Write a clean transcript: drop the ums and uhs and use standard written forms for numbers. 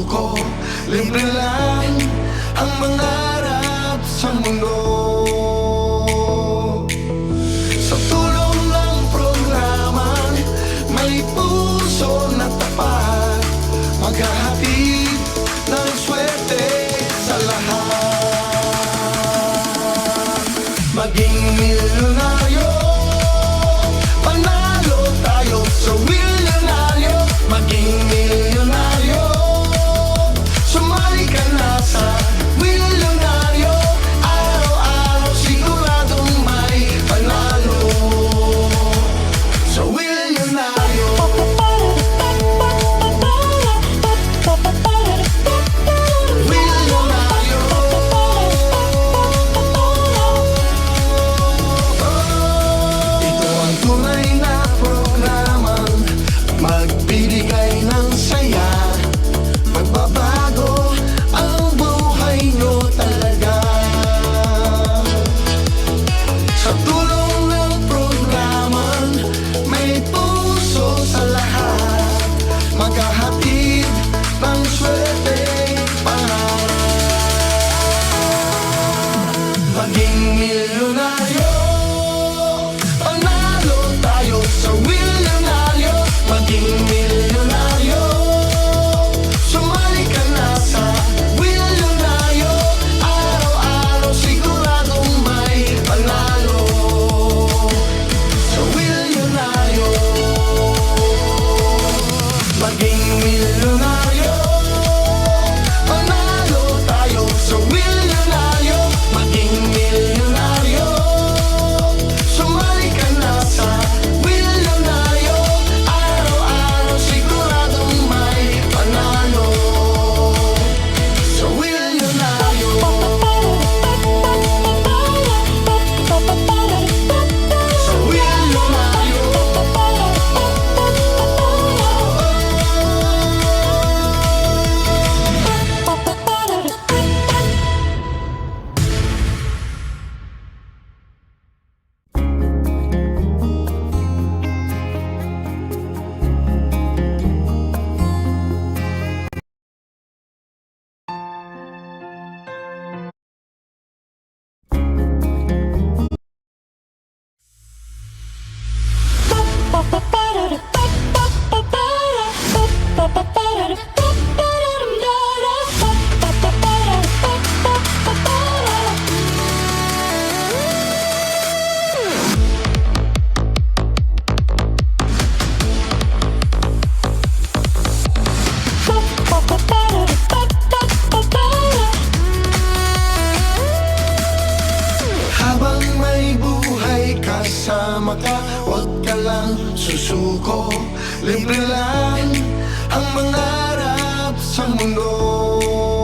susuko. Libre lang ang mangarap sa mundo. Sa tulong ng programang may puso na tapat, maghahatid ng swerte sa lahat. Maging milyonaryo, panalo tayo sa milyonaryo. Maging milyonaryo, sumali ka na sa milyonaryo. Araw-araw siguradong may panalo sa milyonaryo. Milyonaryo. Ito ang tunay na programang magbibigay ng saya, magbabago ang buhay nyo talaga. Sa tulong ng programang may puso sa lahat, maghahatid ng swerte pangarap. Maging milyonaryo, panalo tayo sa milyonaryo. Maging milyonaryo, sumali ka na sa milyonaryo. Araw-araw siguradong may panalo sa milyonaryo. Maging milyonaryo, panalo tayo sa milyonaryo. Maging milyonaryo, sumali ka na sa milyonaryo. Araw-araw siguradong may panalo sa milyonaryo. Sa milyonaryo. Habang may buhay kasama ka, huwag ka lang susuko. Libre lang ang mangarap sa mundo.